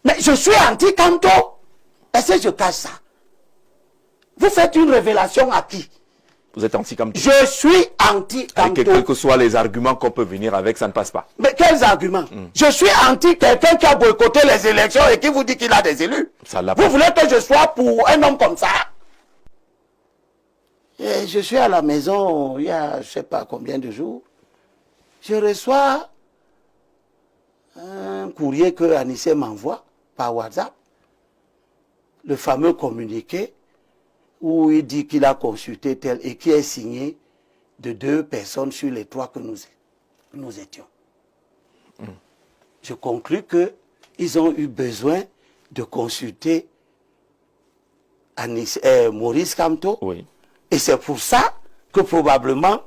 Mais je suis anti-Camto. Est-ce que je cache ça? Vous faites une révélation à qui? Vous êtes anti-Camto. Je suis anti-Camto. Quels que soient les arguments qu'on peut venir avec, ça ne passe pas. Mais quels arguments? Je suis anti quelqu'un qui a boycotté les élections et qui vous dit qu'il a des élus. Vous voulez que je sois pour un homme comme ça? Et je suis à la maison il y a je ne sais pas combien de jours. Je reçois un courrier que Anissé m'envoie par WhatsApp. Le fameux communiqué où il dit qu'il a consulté tel et qui est signé de 2 personnes sur les 3 que nous étions. Je conclus qu'ils ont eu besoin de consulter Maurice Camto. Oui. Et c'est pour ça que probablement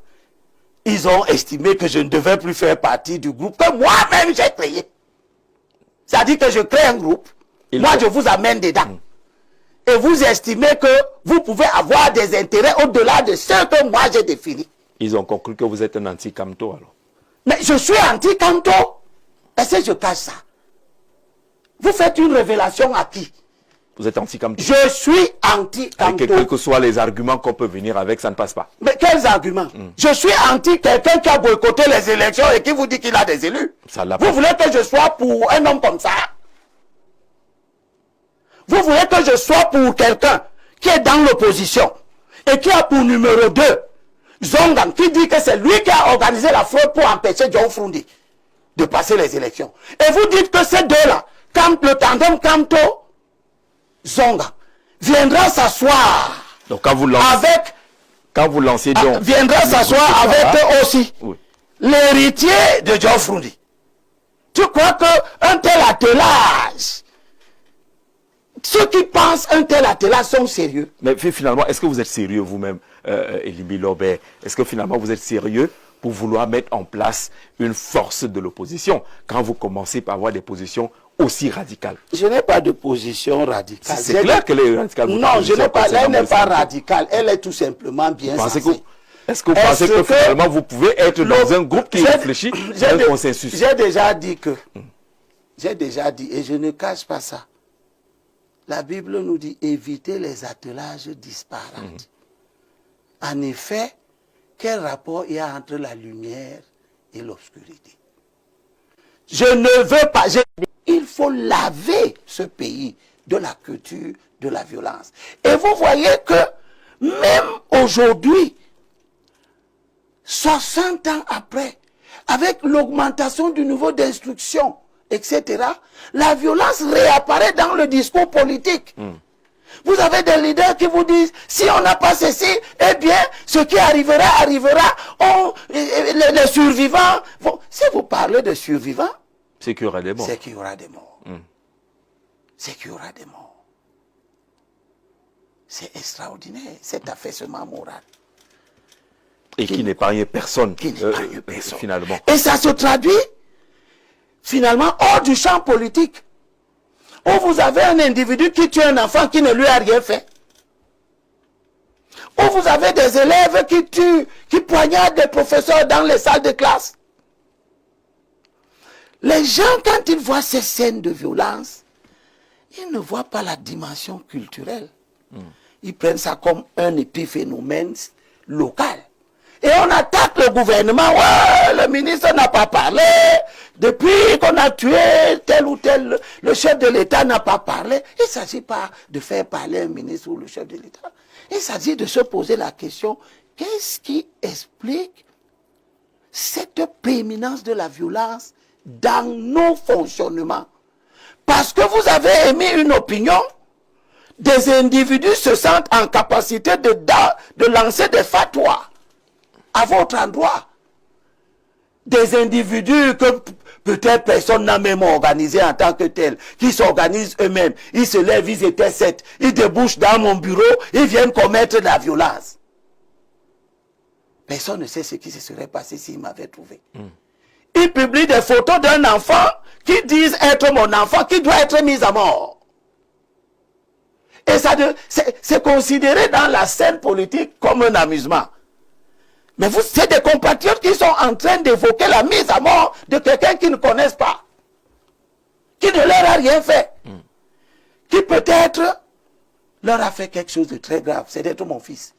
ils ont estimé que je ne devais plus faire partie du groupe que moi-même j'ai créé. C'est-à-dire que je crée un groupe, moi je vous amène dedans. Et vous estimez que vous pouvez avoir des intérêts au-delà de ce que moi j'ai défini. Ils ont conclu que vous êtes un anti-Camto alors. Mais je suis anti-Camto. Est-ce que je cache ça? Vous faites une révélation à qui? Vous êtes anti-Camto. Je suis anti-Camto. Quels que soient les arguments qu'on peut venir avec, ça ne passe pas. Mais quels arguments? Je suis anti quelqu'un qui a boycotté les élections et qui vous dit qu'il a des élus. Vous voulez que je sois pour un homme comme ça? Vous voulez que je sois pour quelqu'un qui est dans l'opposition et qui a pour numéro 2 Zongan, qui dit que c'est lui qui a organisé la fraude pour empêcher John Frundi de passer les élections. Et vous dites que ces deux-là, quand le tandem Camto Zonga viendra s'asseoir quand vous lancez John, viendra s'asseoir avec eux aussi, l'héritier de John Frundi. Tu crois qu'un tel attelage, ceux qui pensent un tel attelage sont sérieux? Mais finalement, est-ce que vous êtes sérieux vous-même, Elimi Lobé? Est-ce que finalement vous êtes sérieux pour vouloir mettre en place une force de l'opposition quand vous commencez par avoir des positions aussi radicales? Je n'ai pas de position radicale. C'est clair qu'elle est radicale. Non, je n'ai pas. Elle n'est pas radicale. Elle est tout simplement bien sensée. Est-ce que vous pensez que finalement vous pouvez être dans un groupe qui réfléchit à un consensus? J'ai déjà dit que, j'ai déjà dit, et je ne cache pas ça. La Bible nous dit éviter les attelages disparates. En effet, quel rapport il y a entre la lumière et l'obscurité? Je ne veux pas. Il faut laver ce pays de la culture de la violence. Et vous voyez que même aujourd'hui, 60 ans après, avec l'augmentation du niveau d'instruction, etc., la violence réapparaît dans le discours politique. Vous avez des leaders qui vous disent, si on n'a pas ceci, eh bien, ce qui arrivera, arrivera. Les survivants, si vous parlez de survivants, c'est qu'il y aura des morts. C'est qu'il y aura des morts. C'est qu'il y aura des morts. C'est extraordinaire, cet affaissement moral. Et qui n'épargne personne, personne, finalement. Et ça se traduit, finalement, hors du champ politique. Où vous avez un individu qui tue un enfant qui ne lui a rien fait. Où vous avez des élèves qui tuent, qui poignardent des professeurs dans les salles de classe. Les gens, quand ils voient ces scènes de violence, ils ne voient pas la dimension culturelle. Ils prennent ça comme un épiphénomène local. Et on attaque le gouvernement. Ouais, le ministre n'a pas parlé. Depuis qu'on a tué tel ou tel, le chef de l'État n'a pas parlé. Il ne s'agit pas de faire parler un ministre ou le chef de l'État. Il s'agit de se poser la question, qu'est-ce qui explique cette prééminence de la violence dans nos fonctionnements? Parce que vous avez émis une opinion, des individus se sentent en capacité de lancer des fatwas à votre endroit. Des individus que peut-être personne n'a même organisé en tant que tel, qui s'organisent eux-mêmes, ils se lèvent, ils étaient 7, ils débouchent dans mon bureau, ils viennent commettre de la violence. Personne ne sait ce qui se serait passé s'ils m'avaient trouvé. Ils publient des photos d'un enfant qui disent être mon enfant, qui doit être mis à mort. Et ça, c'est considéré dans la scène politique comme un amusement. Mais c'est des compatriotes qui sont en train d'évoquer la mise à mort de quelqu'un qu'ils ne connaissent pas. qui ne leur a rien fait, qui peut-être leur a fait quelque chose de très grave, c'est d'être mon fils.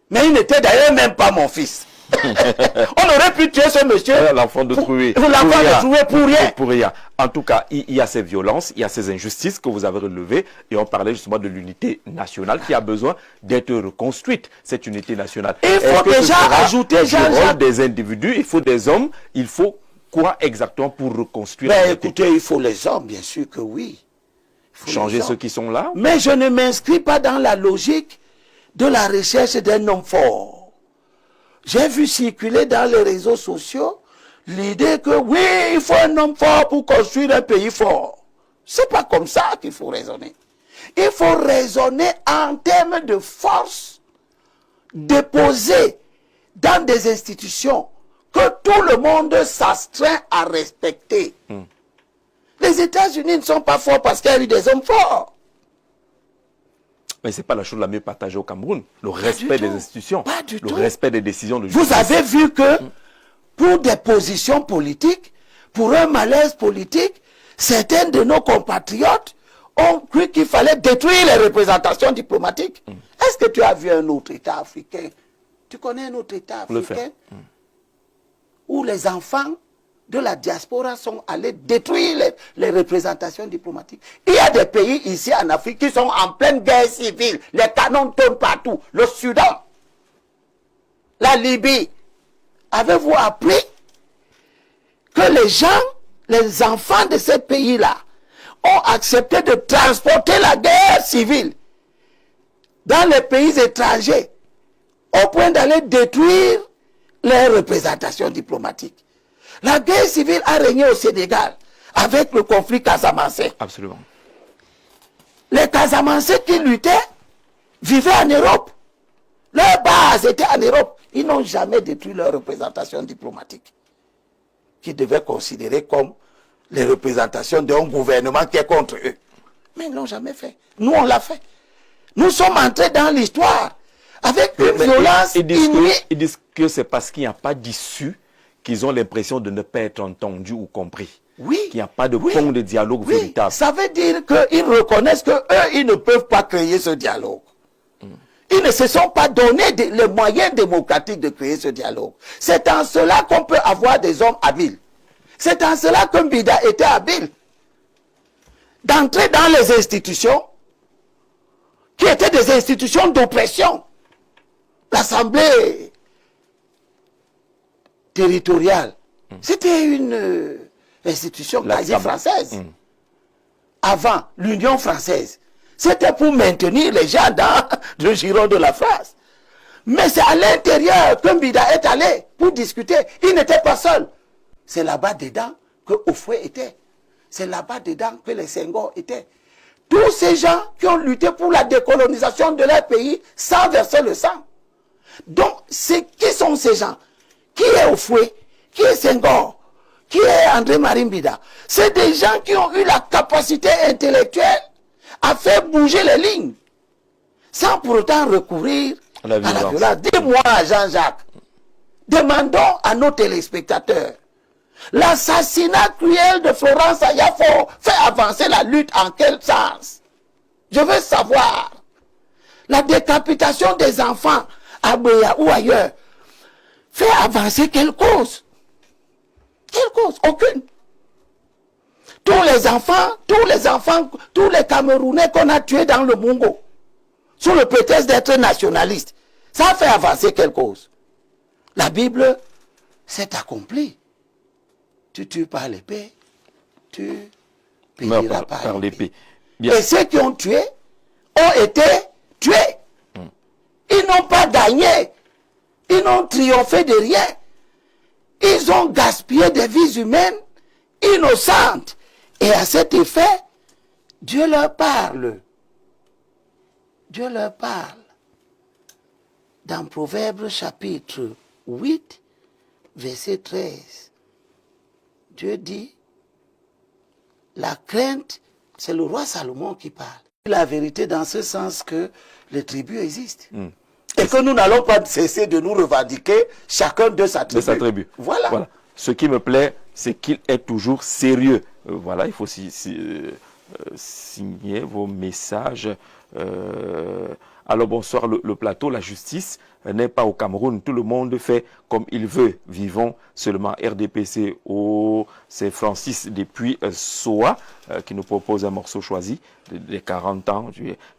Mais il n'était d'ailleurs même pas mon fils. On aurait pu tuer ce monsieur. L'enfant de Troué. L'enfant de Troué pour rien. Pour rien. En tout cas, il y a ces violences, il y a ces injustices que vous avez relevées. Et on parlait justement de l'unité nationale qui a besoin d'être reconstruite, cette unité nationale. Il faut déjà ajouter Jean-Jacques. Des individus, il faut des hommes, il faut quoi exactement pour reconstruire l'unité? Écoutez, il faut les hommes, bien sûr que oui. Changer ceux qui sont là. Mais je ne m'inscris pas dans la logique de la recherche d'un homme fort. J'ai vu circuler dans les réseaux sociaux l'idée que oui, il faut un homme fort pour construire un pays fort. C'est pas comme ça qu'il faut raisonner. Il faut raisonner en termes de force déposée dans des institutions que tout le monde s'astreint à respecter. Les États-Unis ne sont pas forts parce qu'il y a eu des hommes forts. Mais ce n'est pas la chose la mieux partagée au Cameroun. Le respect des institutions, le respect des décisions de justice. Vous avez vu que pour des positions politiques, pour un malaise politique, certains de nos compatriotes ont cru qu'il fallait détruire les représentations diplomatiques. Est-ce que tu as vu un autre État africain? Tu connais un autre État africain où les enfants de la diaspora sont allés détruire les représentations diplomatiques? Il y a des pays ici en Afrique qui sont en pleine guerre civile. Les canons tournent partout. Le Soudan, la Libye. Avez-vous appris que les gens, les enfants de ces pays-là ont accepté de transporter la guerre civile dans les pays étrangers au point d'aller détruire les représentations diplomatiques? La guerre civile a régné au Sénégal avec le conflit casamançais. Absolument. Les Casamançais qui luttaient vivaient en Europe. Leur base était en Europe. Ils n'ont jamais détruit leur représentation diplomatique, qu'ils devaient considérer comme les représentations d'un gouvernement qui est contre eux. Mais ils ne l'ont jamais fait. Nous, on l'a fait. Nous sommes entrés dans l'histoire avec une violence inouïe. Ils disent que c'est parce qu'il n'y a pas d'issue qu'ils ont l'impression de ne pas être entendus ou compris. Oui. Qu'il n'y a pas de pont de dialogue véritable. Ça veut dire qu'ils reconnaissent qu'eux, ils ne peuvent pas créer ce dialogue. Ils ne se sont pas donné les moyens démocratiques de créer ce dialogue. C'est en cela qu'on peut avoir des hommes habiles. C'est en cela que Mbida était habile. D'entrer dans les institutions qui étaient des institutions d'oppression. L'Assemblée territoriale, c'était une institution quasi française. Avant l'Union française, c'était pour maintenir les gens dans le giron de la France. Mais c'est à l'intérieur que Mbida est allé pour discuter. Il n'était pas seul. C'est là-bas dedans que Houphouët était. C'est là-bas dedans que les Senghor étaient. Tous ces gens qui ont lutté pour la décolonisation de leur pays sans verser le sang. Donc, qui sont ces gens? Qui est Houphouët? Qui est Senghor? Qui est André-Marie Mbida? C'est des gens qui ont eu la capacité intellectuelle à faire bouger les lignes, sans pour autant recourir à la violence. Dis-moi, Jean-Jacques, demandons à nos téléspectateurs, l'assassinat cruel de Florence Ayafo fait avancer la lutte en quel sens? Je veux savoir. La décapitation des enfants à Boya ou ailleurs fait avancer quelle cause? Quelle cause? Aucune. Tous les Camerounais qu'on a tués dans le Mongo, sous le prétexte d'être nationalistes, ça a fait avancer quelle cause? La Bible s'est accomplie. Tu tues par l'épée, tu périras par l'épée. Et ceux qui ont tué ont été tués. Ils n'ont pas gagné. Ils n'ont triomphé de rien. Ils ont gaspillé des vies humaines innocentes. Et à cet effet, Dieu leur parle. Dieu leur parle. Dans Proverbes chapitre 8, verset 13. Dieu dit, la crainte, c'est le roi Salomon qui parle. La vérité dans ce sens que les tribus existent. Et que nous n'allons pas cesser de nous revendiquer chacun de sa tribu. De sa tribu. Voilà. Ce qui me plaît, c'est qu'il est toujours sérieux voilà, il faut signer vos messages. Alors bonsoir le plateau, la justice n'est pas au Cameroun, tout le monde fait comme il veut. Vivons seulement RDPC. Oh, c'est Francis depuis Soa qui nous propose un morceau choisi des 40 ans.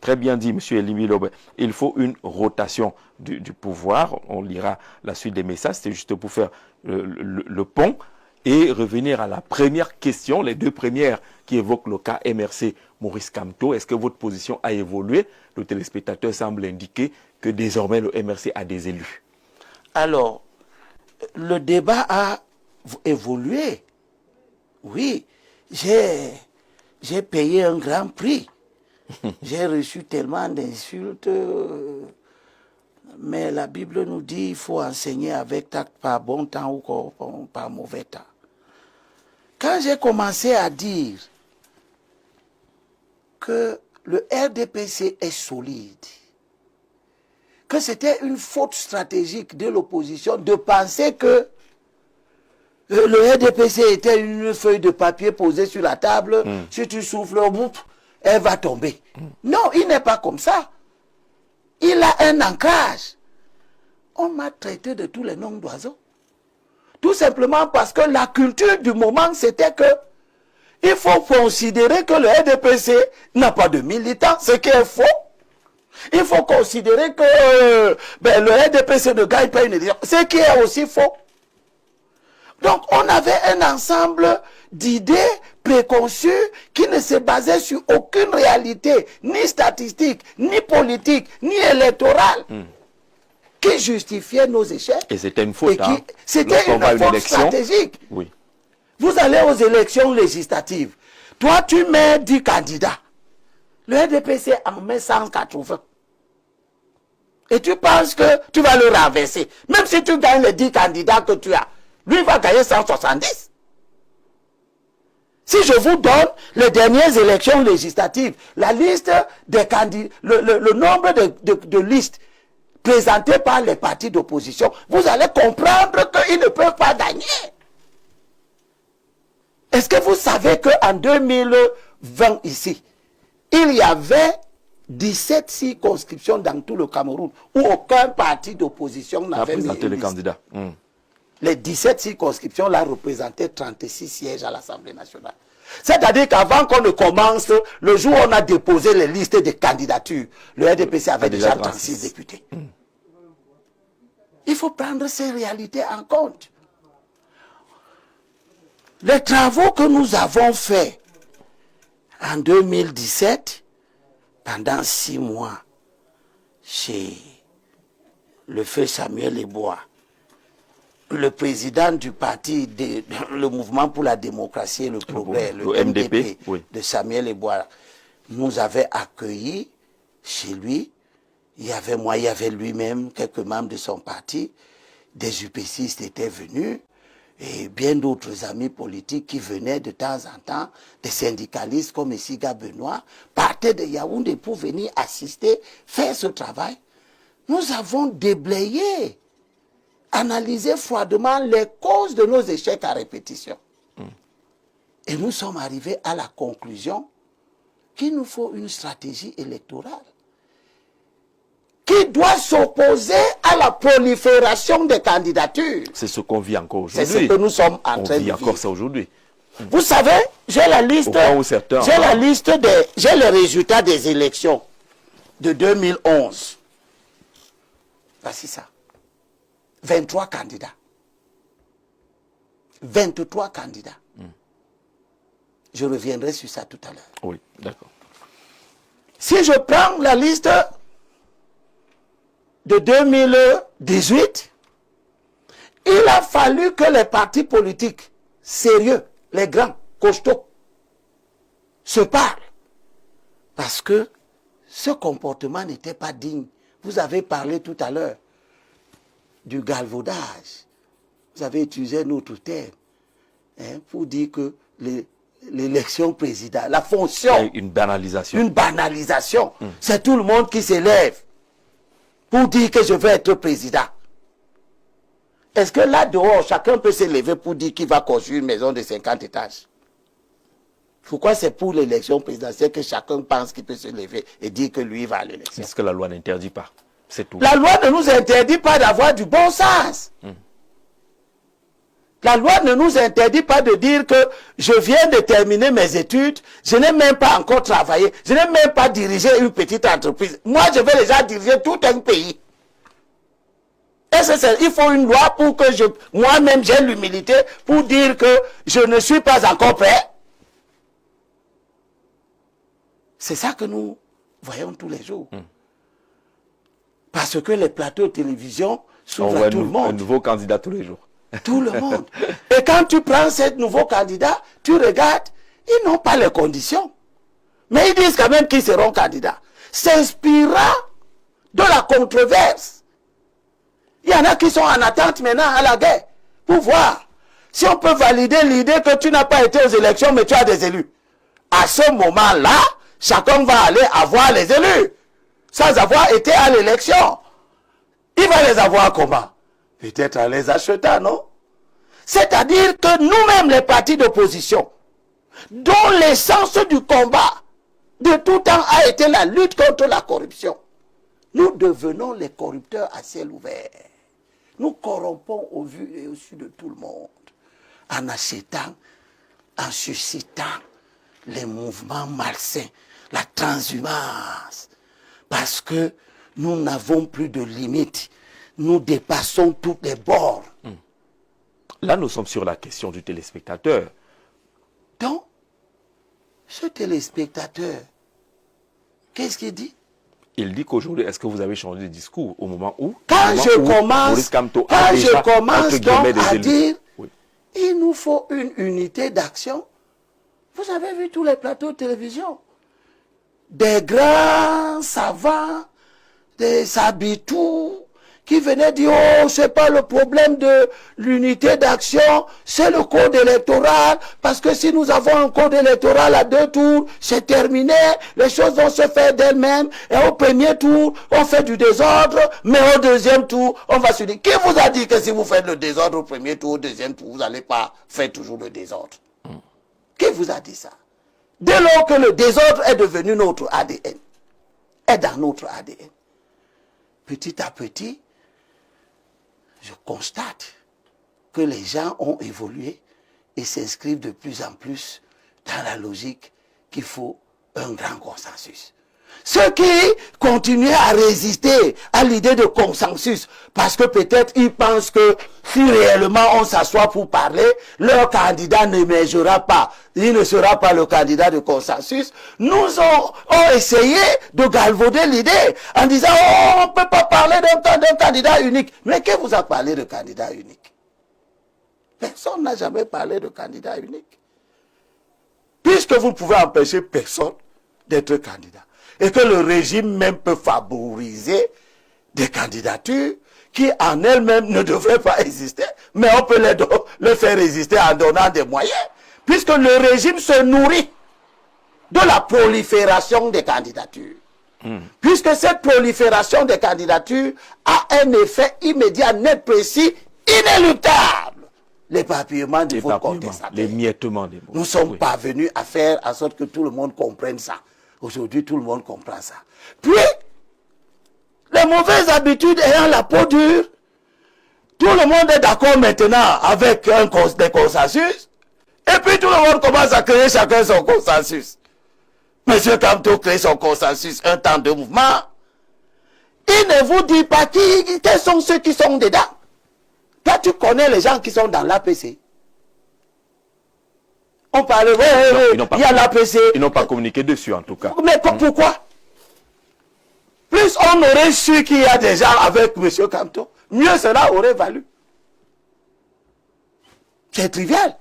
Très bien dit, monsieur Elimilobé. Il faut une rotation du pouvoir. On lira la suite des messages. C'était juste pour faire le pont et revenir à la première question, les deux premières qui évoquent le cas MRC Maurice Kamto. Est-ce que votre position a évolué? Le téléspectateur semble indiquer que désormais le MRC a des élus. Alors, le débat a évolué. Oui, j'ai payé un grand prix. J'ai reçu tellement d'insultes. Mais la Bible nous dit qu'il faut enseigner avec tact par bon temps ou par mauvais temps. Quand j'ai commencé à dire que le RDPC est solide, que c'était une faute stratégique de l'opposition de penser que le RDPC était une feuille de papier posée sur la table, si tu souffles, elle va tomber. Non, il n'est pas comme ça. Il a un ancrage. On m'a traité de tous les noms d'oiseaux. Tout simplement parce que la culture du moment, c'était que il faut considérer que le RDPC n'a pas de militants, ce qui est faux. Il faut considérer que le RDPC ne gagne pas une élection, ce qui est aussi faux. Donc, on avait un ensemble d'idées préconçues qui ne se basaient sur aucune réalité, ni statistique, ni politique, ni électorale, qui justifiait nos échecs. Et c'était une faute. C'était une faute stratégique. Oui. Vous allez aux élections législatives. Toi, tu mets 10 candidats. Le RDPC en met 180. Et tu penses que tu vas le renverser. Même si tu gagnes les 10 candidats que tu as, lui va gagner 170. Si je vous donne les dernières élections législatives, la liste des candidats, le nombre de listes présentées par les partis d'opposition, vous allez comprendre qu'ils ne peuvent pas gagner. Est-ce que vous savez qu'en 2020 ici, il y avait 17 circonscriptions dans tout le Cameroun où aucun parti d'opposition n'avait mis les candidats. Les 17 circonscriptions-là représentaient 36 sièges à l'Assemblée nationale. C'est-à-dire qu'avant qu'on ne commence, le jour où on a déposé les listes de candidatures, le RDPC avait déjà 36 députés. Il faut prendre ces réalités en compte. Les travaux que nous avons faits en 2017, pendant 6 mois, chez le feu Samuel Eboa, le président du parti, le Mouvement pour la démocratie et le progrès, le MDP oui, de Samuel Eboa, nous avait accueillis chez lui. Il y avait moi, il y avait lui-même, quelques membres de son parti, des UPCistes étaient venus, et bien d'autres amis politiques qui venaient de temps en temps, des syndicalistes comme Esiga Benoît, partaient de Yaoundé pour venir assister, faire ce travail. Nous avons déblayé, analysé froidement les causes de nos échecs à répétition. Et nous sommes arrivés à la conclusion qu'il nous faut une stratégie électorale qui doit s'opposer à la prolifération des candidatures. C'est ce qu'on vit encore aujourd'hui. C'est ce que nous sommes en train de vivre. On vit encore ça aujourd'hui. Vous savez, j'ai la liste, j'ai les résultats des élections de 2011. Voici ça. 23 candidats. 23 candidats. Je reviendrai sur ça tout à l'heure. Oui, d'accord. Si je prends la liste de 2018, il a fallu que les partis politiques sérieux, les grands, costauds, se parlent. Parce que ce comportement n'était pas digne. Vous avez parlé tout à l'heure du galvaudage. Vous avez utilisé notre terme pour dire que l'élection présidentielle, la fonction... Une banalisation. Une banalisation. C'est tout le monde qui s'élève pour dire que je veux être président. Est-ce que là dehors, chacun peut s'élever pour dire qu'il va construire une maison de 50 étages? Pourquoi c'est pour l'élection présidentielle que chacun pense qu'il peut se lever et dire que lui va à l'élection? Parce que la loi n'interdit pas. C'est tout. La loi ne nous interdit pas d'avoir du bon sens. La loi ne nous interdit pas de dire que je viens de terminer mes études, je n'ai même pas encore travaillé, je n'ai même pas dirigé une petite entreprise. Moi, je vais déjà diriger tout un pays. Il faut une loi pour que moi-même j'ai l'humilité pour dire que je ne suis pas encore prêt. C'est ça que nous voyons tous les jours. Parce que les plateaux de télévision s'ouvrent à tout le monde. Un nouveau candidat tous les jours. Tout le monde. Et quand tu prends ce nouveau candidat, tu regardes, ils n'ont pas les conditions. Mais ils disent quand même qu'ils seront candidats. S'inspirant de la controverse. Il y en a qui sont en attente maintenant à la guerre pour voir si on peut valider l'idée que tu n'as pas été aux élections mais tu as des élus. À ce moment-là, chacun va aller avoir les élus sans avoir été à l'élection. Il va les avoir comment? Peut-être en les achetant, non? C'est-à-dire que nous-mêmes, les partis d'opposition, dont l'essence du combat de tout temps a été la lutte contre la corruption, nous devenons les corrupteurs à ciel ouvert. Nous corrompons au vu et au su de tout le monde en achetant, en suscitant les mouvements malsains, la transhumance, parce que nous n'avons plus de limites. Nous dépassons tous les bords. Là, nous sommes sur la question du téléspectateur. Donc, ce téléspectateur, qu'est-ce qu'il dit? Il dit qu'aujourd'hui, est-ce que vous avez changé de discours au moment où je commence donc à dire, oui, il nous faut une unité d'action. Vous avez vu tous les plateaux de télévision. Des grands savants, des sabitous, qui venaient dire, oh, c'est pas le problème de l'unité d'action, c'est le code électoral, parce que si nous avons un code électoral à 2 tours, c'est terminé, les choses vont se faire d'elles-mêmes, et au premier tour, on fait du désordre, mais au deuxième tour, on va se dire, qui vous a dit que si vous faites le désordre au premier tour, au deuxième tour, vous n'allez pas faire toujours le désordre? Qui vous a dit ça? Dès lors que le désordre est devenu notre ADN, est dans notre ADN, petit à petit, je constate que les gens ont évolué et s'inscrivent de plus en plus dans la logique qu'il faut un grand consensus. Ceux qui continuaient à résister à l'idée de consensus, parce que peut-être ils pensent que si réellement on s'assoit pour parler, leur candidat n'émergera pas, il ne sera pas le candidat de consensus, nous ont essayé de galvauder l'idée en disant « Oh, on ne peut pas parler d'un candidat unique ». Mais qui vous a parlé de candidat unique? Personne n'a jamais parlé de candidat unique. Puisque vous ne pouvez empêcher personne d'être candidat. Et que le régime même peut favoriser des candidatures qui en elles-mêmes ne devraient pas exister, mais on peut les faire exister en donnant des moyens, puisque le régime se nourrit de la prolifération des candidatures. Puisque cette prolifération des candidatures a un effet immédiat, net, précis, inéluctable. L'éparpillement des votes contestataires. L'émiettement des votes. Nous sommes parvenus à faire en sorte que tout le monde comprenne ça. Aujourd'hui, tout le monde comprend ça. Puis, les mauvaises habitudes ayant la peau dure, tout le monde est d'accord maintenant avec des consensus, et puis tout le monde commence à créer chacun son consensus. Monsieur Kamto crée son consensus, un temps de mouvement. Il ne vous dit pas quels sont ceux qui sont dedans. Toi, tu connais les gens qui sont dans l'APC. On parlait, il y a l'APC. Ils n'ont pas communiqué dessus, en tout cas. Mais pourquoi? Plus on aurait su qu'il y a des gens avec M. Kamto, mieux cela aurait valu. C'est trivial.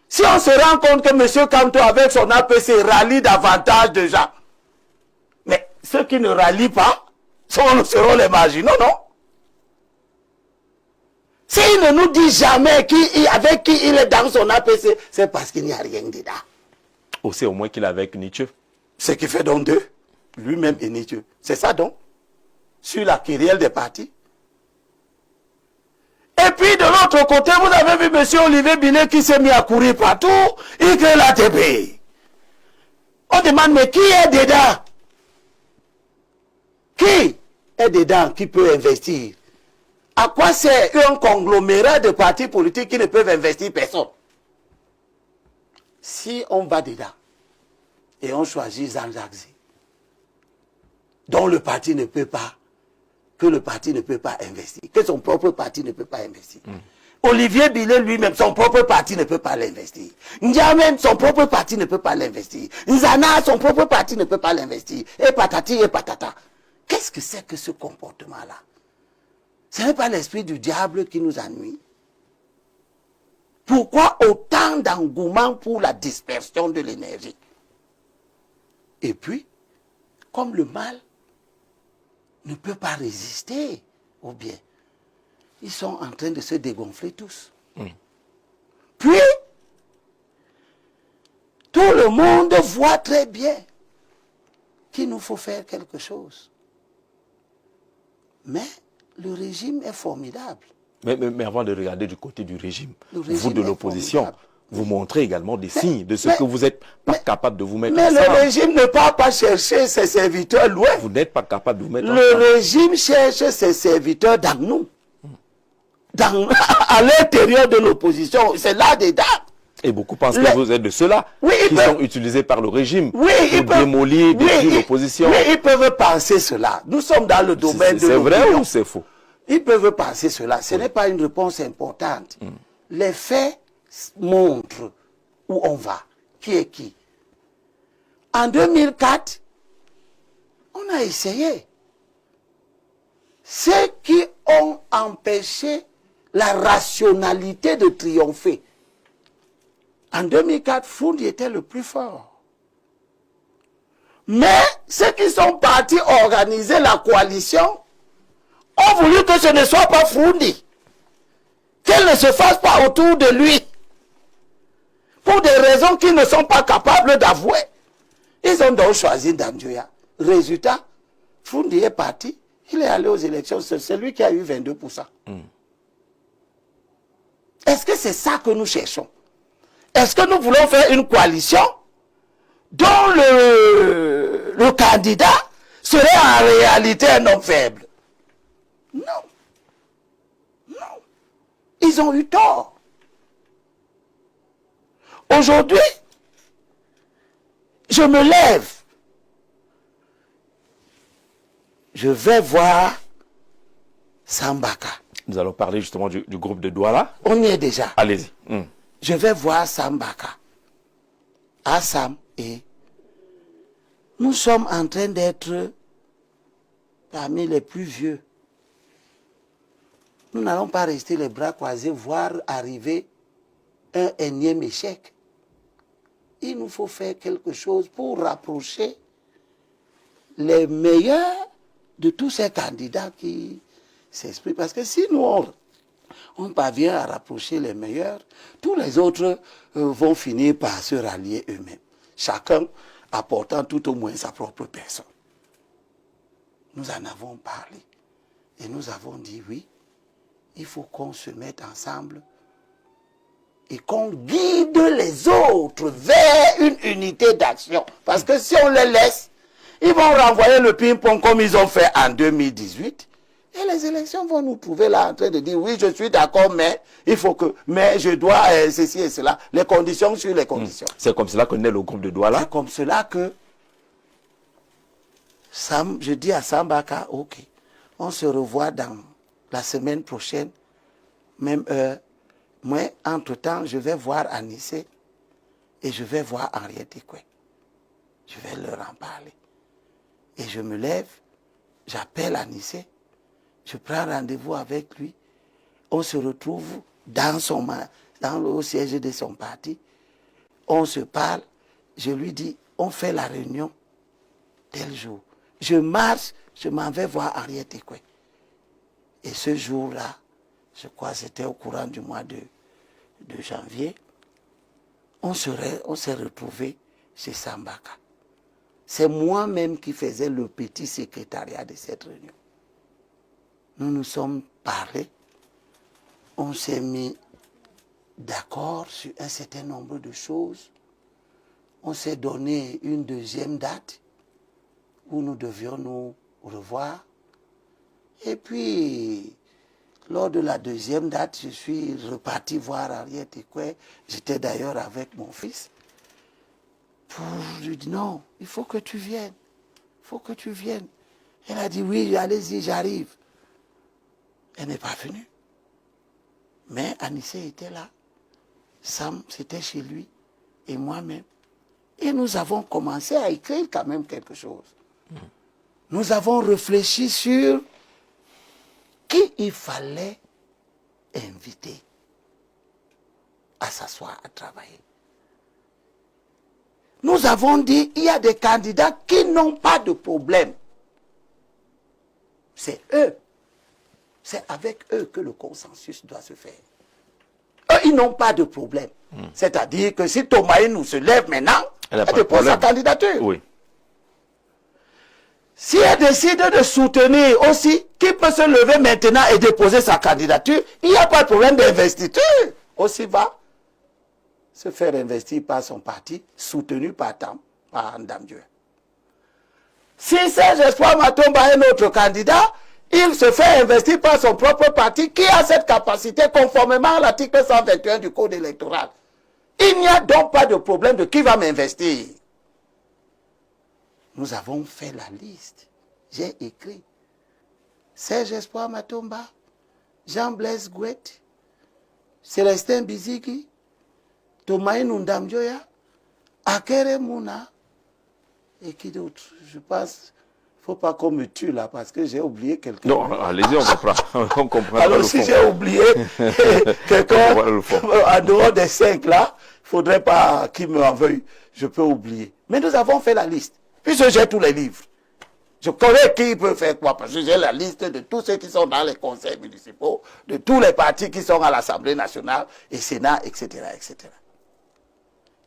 Si on se rend compte que M. Kamto, avec son APC, rallie davantage de gens, mais ceux qui ne rallient pas seront les marginaux, non? S'il ne nous dit jamais avec qui il est dans son APC, c'est parce qu'il n'y a rien dedans. On sait au moins qu'il est avec Nietzsche. Ce qui fait donc deux, lui-même et Nietzsche. C'est ça donc, sur la querelle des partis. Et puis de l'autre côté, vous avez vu M. Olivier Binet qui s'est mis à courir partout, il crée l'ATP. On demande, mais qui est dedans? Qui est dedans qui peut investir? À quoi c'est un conglomérat de partis politiques qui ne peuvent investir personne? Si on va dedans et on choisit Zanzagzi, dont le parti ne peut pas, que le parti ne peut pas investir, que son propre parti ne peut pas investir. Olivier Bilé lui-même, son propre parti ne peut pas l'investir. Ndiamé, son propre parti ne peut pas l'investir. Nzana, son propre parti ne peut pas l'investir. Et patati et patata. Qu'est-ce que c'est que ce comportement-là? Ce n'est pas l'esprit du diable qui nous ennuie. Pourquoi autant d'engouement pour la dispersion de l'énergie? Et puis, comme le mal ne peut pas résister au bien, ils sont en train de se dégonfler tous. Puis, tout le monde voit très bien qu'il nous faut faire quelque chose. Mais le régime est formidable. Mais avant de regarder du côté du régime, régime vous de l'opposition, vous montrez également des signes de ce que vous n'êtes pas capable de vous mettre mais ensemble. Mais le régime ne part pas chercher ses serviteurs loin. Vous n'êtes pas capable de vous mettre ensemble. Le régime cherche ses serviteurs dans nous. À l'intérieur de l'opposition, c'est là dedans. Et beaucoup pensent que vous êtes de ceux-là qui sont utilisés par le régime pour démolir, détruire l'opposition. Oui, ils peuvent penser cela. Nous sommes dans le domaine de l'opinion. C'est vrai ou c'est faux? Ils peuvent penser cela. Ce n'est pas une réponse importante. Les faits montrent où on va. Qui est qui? En 2004, on a essayé. Ceux qui ont empêché la rationalité de triompher. En 2004, Foundi était le plus fort. Mais ceux qui sont partis organiser la coalition ont voulu que ce ne soit pas Foundi. Qu'elle ne se fasse pas autour de lui. Pour des raisons qu'ils ne sont pas capables d'avouer. Ils ont donc choisi Ndamdioya. Résultat, Foundi est parti. Il est allé aux élections. C'est lui qui a eu 22%. Est-ce que c'est ça que nous cherchons? Est-ce que nous voulons faire une coalition dont le candidat serait en réalité un homme faible? Non. Non. Ils ont eu tort. Aujourd'hui, je me lève. Je vais voir Sambaka. Nous allons parler justement du groupe de Douala. On y est déjà. Allez-y. Je vais voir Sambaka. Assam et nous sommes en train d'être parmi les plus vieux. Nous n'allons pas rester les bras croisés, voir arriver un énième échec. Il nous faut faire quelque chose pour rapprocher les meilleurs de tous ces candidats qui s'expriment. Parce que si nous, on parvient à rapprocher les meilleurs, tous les autres vont finir par se rallier eux-mêmes. Chacun apportant tout au moins sa propre personne. Nous en avons parlé. Et nous avons dit oui, il faut qu'on se mette ensemble et qu'on guide les autres vers une unité d'action. Parce que si on les laisse, ils vont renvoyer le ping-pong comme ils ont fait en 2018. Et les élections vont nous trouver là en train de dire oui, je suis d'accord, mais il faut que, mais je dois ceci et cela. Les conditions sur les conditions. C'est comme cela qu'on est le groupe de Douala. C'est comme cela que je dis à Sambaka, ok, on se revoit dans la semaine prochaine, même heure. Moi, entre-temps, je vais voir Anissé et je vais voir Henriette Ekwe. Je vais leur en parler. Et je me lève, j'appelle Anissé, je prends rendez-vous avec lui, on se retrouve au siège de son parti, on se parle, je lui dis, on fait la réunion tel jour. Je marche, je m'en vais voir Henriette Ekwe. Et ce jour-là, je crois que c'était au courant du mois de janvier, on s'est retrouvés chez Sambaka. C'est moi-même qui faisais le petit secrétariat de cette réunion. Nous nous sommes parlé, on s'est mis d'accord sur un certain nombre de choses. on s'est donné une deuxième date où nous devions nous revoir. Et puis, lors de la deuxième date, je suis reparti voir Henriette Ekwe. J'étais d'ailleurs avec mon fils. Je lui ai dit, non, il faut que tu viennes. Il faut que tu viennes. Elle a dit, oui, allez-y, j'arrive. Elle n'est pas venue. Mais Anissé était là. Sam, c'était chez lui. Et moi-même. Et nous avons commencé à écrire quand même quelque chose. Nous avons réfléchi sur qui il fallait inviter à s'asseoir à travailler. Nous avons dit, il y a des candidats qui n'ont pas de problème. C'est eux. C'est avec eux que le consensus doit se faire. Eux, ils n'ont pas de problème. C'est-à-dire que si Thomas nous se lève maintenant, elle dépose sa candidature. Oui. Si elle décide de soutenir aussi, qui peut se lever maintenant et déposer sa candidature, il n'y a pas de problème d'investiture. Aussi va se faire investir par son parti, soutenu par Ndam Dieu. Si Serge Espoir Matomba est notre candidat, il se fait investir par son propre parti qui a cette capacité conformément à l'article 121 du Code électoral. Il n'y a donc pas de problème de qui va m'investir. Nous avons fait la liste. J'ai écrit Serge Espoir Matomba, Jean-Blaise Gouet, Célestin Biziki, Thomas Ndam Joya, Akere Mouna, et qui d'autre? Je pense, il ne faut pas qu'on me tue là, parce que j'ai oublié quelqu'un. Non, allez-y, on comprend. On comprend. Alors si j'ai oublié quelqu'un, en dehors des 5 là, il ne faudrait pas qu'il me en veuille. Je peux oublier. Mais nous avons fait la liste. Puisque j'ai tous les livres. Je connais qui peut faire quoi, parce que j'ai la liste de tous ceux qui sont dans les conseils municipaux, de tous les partis qui sont à l'Assemblée nationale et Sénat, etc., etc.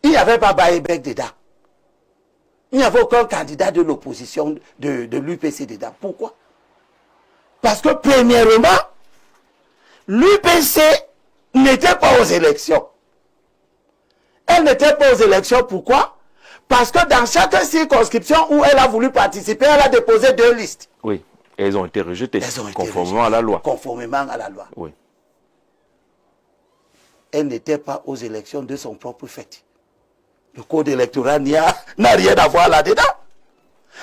Il n'y avait pas Baïbek dedans. Il n'y avait aucun candidat de l'opposition de l'UPC dedans. Pourquoi? Parce que premièrement, l'UPC n'était pas aux élections. Elle n'était pas aux élections, pourquoi? Parce que dans chaque circonscription où elle a voulu participer, elle a déposé 2 listes. Oui, et elles ont été rejetées, conformément à la loi. Conformément à la loi. Oui. Elle n'était pas aux élections de son propre fait. Le code électoral n'a rien à voir là-dedans.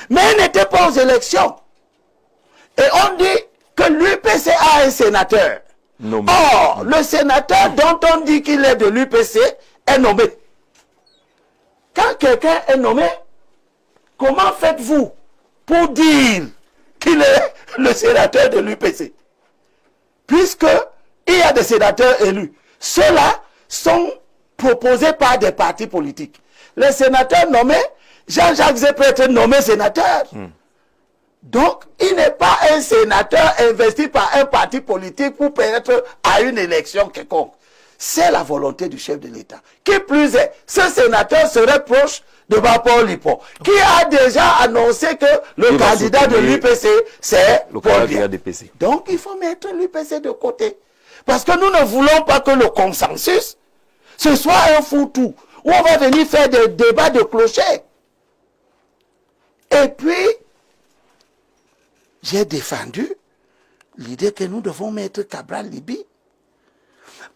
Mais elle n'était pas aux élections. Et on dit que l'UPC a un sénateur. Nommé. Or, le sénateur dont on dit qu'il est de l'UPC est nommé. Quand quelqu'un est nommé, comment faites-vous pour dire qu'il est le sénateur de l'UPC? Puisqu'il y a des sénateurs élus. Ceux-là sont proposés par des partis politiques. Les sénateurs nommés, Jean-Jacques Zé peut être nommé sénateur. Donc, il n'est pas un sénateur investi par un parti politique pour permettre à une élection quelconque. C'est la volonté du chef de l'État. Qui plus est, ce sénateur serait proche de Bapor Lipo, qui a déjà annoncé que le candidat de l'UPC, c'est Paul Biya. Donc, il faut mettre l'UPC de côté. Parce que nous ne voulons pas que le consensus, ce soit un foutu, où on va venir faire des débats de clocher. Et puis, j'ai défendu l'idée que nous devons mettre Cabral Libye.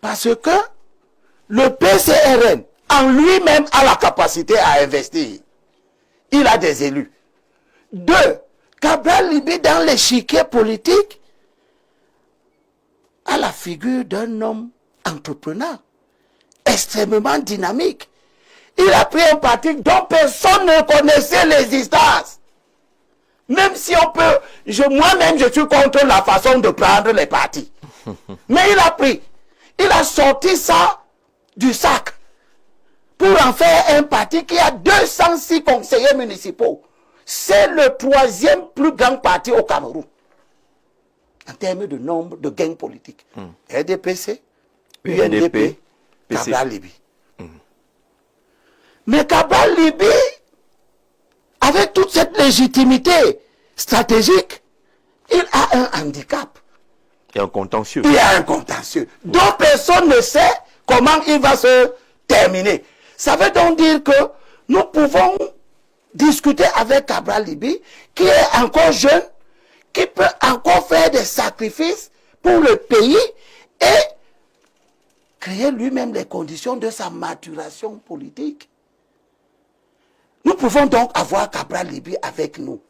Parce que le PCRN, en lui-même, a la capacité à investir. Il a des élus. 2, Cabral Libye, dans l'échiquier politique, a la figure d'un homme entrepreneur, extrêmement dynamique. Il a pris un parti dont personne ne connaissait l'existence. Même si on peut, moi-même je suis contre la façon de prendre les partis. Mais il a pris. Il a sorti ça du sac pour en faire un parti qui a 206 conseillers municipaux. C'est le 3e plus grand parti au Cameroun en termes de nombre de gains politiques. RDPC, UNDP, Cabral Libye. Mais Cabral Libye, avec toute cette légitimité stratégique, il a un handicap. Il y a un contentieux. Il y a un contentieux dont personne ne sait comment il va se terminer. Ça veut donc dire que nous pouvons discuter avec Cabral Libye, qui est encore jeune, qui peut encore faire des sacrifices pour le pays et créer lui-même les conditions de sa maturation politique. Nous pouvons donc avoir Cabral Libye avec nous.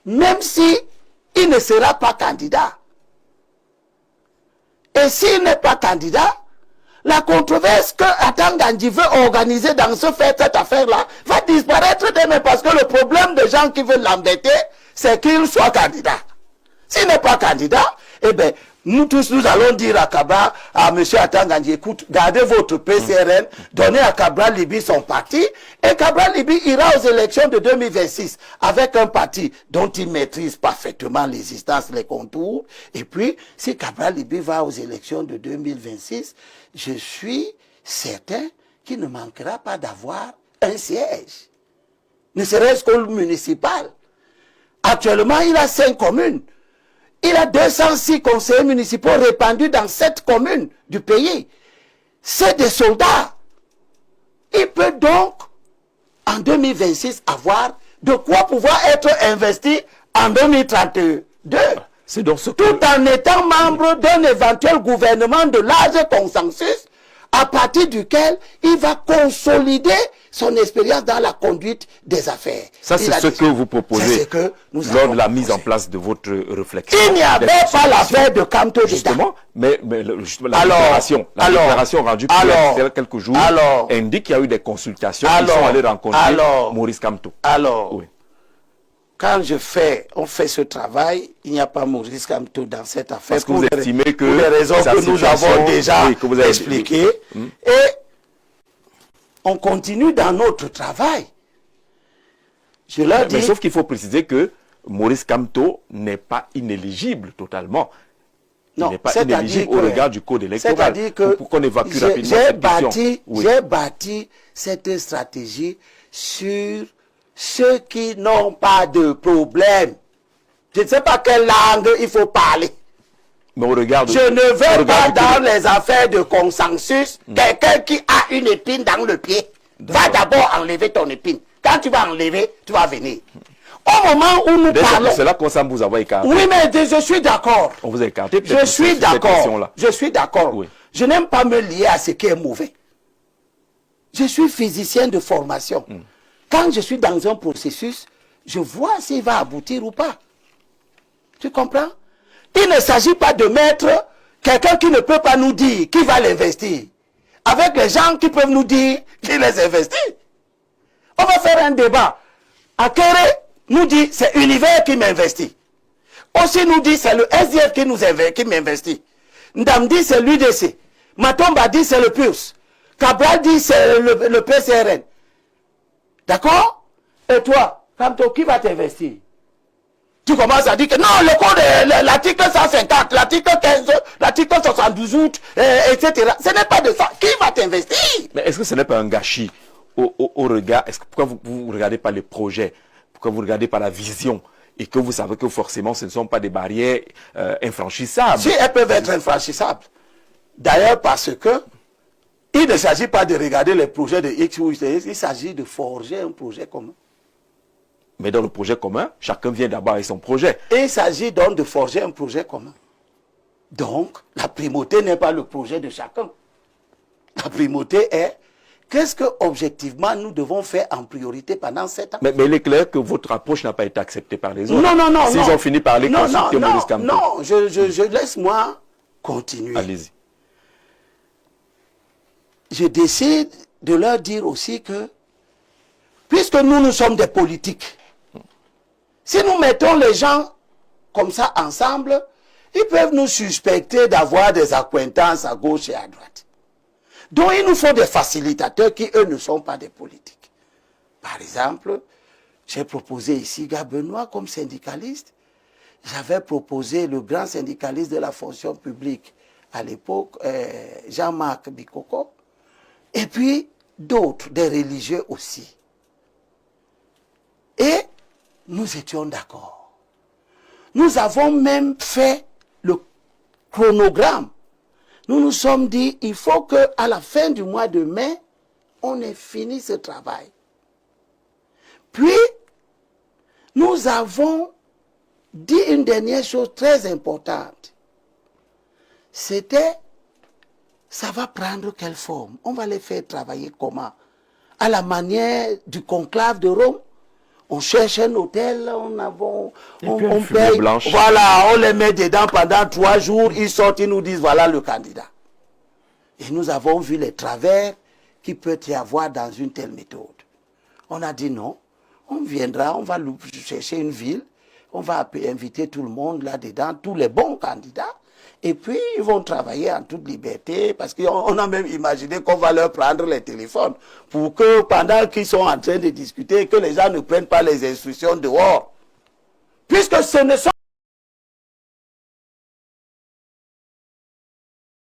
Même si il ne sera pas candidat. Et s'il n'est pas candidat, la controverse que Atan Gandhi veut organiser dans cette affaire-là va disparaître demain parce que le problème des gens qui veulent l'embêter, c'est qu'il soit candidat. S'il n'est pas candidat, eh bien, nous tous, nous allons dire à Cabral, à M. Atan Gandhi, écoute, gardez votre PCRN, donnez à Cabral Libye son parti, et Cabral Libye ira aux élections de 2026 avec un parti dont il maîtrise parfaitement l'existence, les contours. Et puis, si Cabral Libye va aux élections de 2026, je suis certain qu'il ne manquera pas d'avoir un siège, ne serait-ce qu'au municipal. Actuellement, il a 5 communes. Il a 206 conseillers municipaux répandus dans 7 communes du pays. C'est des soldats. Il peut donc, en 2026, avoir de quoi pouvoir être investi en 2032. C'est donc ce que... Tout en étant membre d'un éventuel gouvernement de large consensus, à partir duquel il va consolider son expérience dans la conduite des affaires. Ça, c'est ce que vous proposez lors de la mise en place de votre réflexion. Il n'y avait pas l'affaire de Camto justement, mais justement, la déclaration rendue il y a quelques jours indique qu'il y a eu des consultations qui sont allées rencontrer Maurice Kamto. Alors, oui. Quand on fait ce travail, il n'y a pas Maurice Kamto dans cette affaire. Parce que vous estimez que... Pour des raisons que nous avons déjà expliquées. Et on continue dans notre travail. Je leur dis... Mais sauf qu'il faut préciser que Maurice Kamto n'est pas inéligible totalement. Il n'est pas inéligible au regard du code électoral. C'est-à-dire que pour qu'on évacue rapidement cette question. J'ai bâti cette stratégie sur ceux qui n'ont pas de problème. Je ne sais pas quelle langue il faut parler. Mais on regarde, je ne veux pas dans les affaires de consensus quelqu'un qui a une épine dans le pied. Va d'abord enlever ton épine. Quand tu vas enlever, tu vas venir. Au moment où nous parlons... C'est là qu'on semble vous avoir écarté. Oui, mais je suis d'accord. On vous a écarté. Je suis d'accord. Je suis d'accord. Oui. Je n'aime pas me lier à ce qui est mauvais. Je suis physicien de formation. Quand je suis dans un processus, je vois s'il va aboutir ou pas. Tu comprends? Il ne s'agit pas de mettre quelqu'un qui ne peut pas nous dire qui va l'investir avec les gens qui peuvent nous dire qui les investit. On va faire un débat. Akere nous dit c'est Univers qui m'investit. Aussi nous dit c'est le SDF qui m'investit. Ndam dit c'est l'UDC. Matomba dit c'est le PUS. Cabral dit c'est le PCRN. D'accord? Et toi, Kamto, qui va t'investir? Tu commences à dire que non, le code, l'article 150, l'article 15, l'article 78, etc. Ce n'est pas de ça. Qui va t'investir? Mais est-ce que ce n'est pas un gâchis au regard? Pourquoi vous ne regardez pas les projets? Pourquoi vous ne regardez pas la vision? Et que vous savez que forcément ce ne sont pas des barrières infranchissables. Si elles peuvent être infranchissables. D'ailleurs parce que il ne s'agit pas de regarder les projets de X ou Y, il s'agit de forger un projet commun. Mais dans le projet commun, chacun vient d'abord avec son projet. Et il s'agit donc de forger un projet commun. Donc, la primauté n'est pas le projet de chacun. La primauté est qu'est-ce que objectivement nous devons faire en priorité pendant 7 ans. Mais il est clair que votre approche n'a pas été acceptée par les autres. Non. S'ils ont fini par les consulter Maurice Kamto. Non, je laisse-moi continuer. Allez-y. Je décide de leur dire aussi que, puisque nous sommes des politiques, si nous mettons les gens comme ça ensemble, ils peuvent nous suspecter d'avoir des accointances à gauche et à droite. Donc il nous faut des facilitateurs qui, eux, ne sont pas des politiques. Par exemple, j'ai proposé ici Guy Benoît comme syndicaliste. J'avais proposé le grand syndicaliste de la fonction publique à l'époque, Jean-Marc Bikoko. Et puis, d'autres, des religieux aussi. Et nous étions d'accord. Nous avons même fait le chronogramme. Nous nous sommes dit, il faut qu'à la fin du mois de mai, on ait fini ce travail. Puis, nous avons dit une dernière chose très importante. C'était, ça va prendre quelle forme? On va les faire travailler comment? À la manière du conclave de Rome. On cherche un hôtel, on paye. Blanche. Voilà, on les met dedans pendant 3 jours, ils sortent, ils nous disent voilà le candidat. Et nous avons vu les travers qu'il peut y avoir dans une telle méthode. On a dit non, on viendra, on va chercher une ville, on va inviter tout le monde là-dedans, tous les bons candidats, et puis ils vont travailler en toute liberté, parce qu'on a même imaginé qu'on va leur prendre les téléphones, pour que pendant qu'ils sont en train de discuter, que les gens ne prennent pas les instructions dehors. Puisque ce ne sont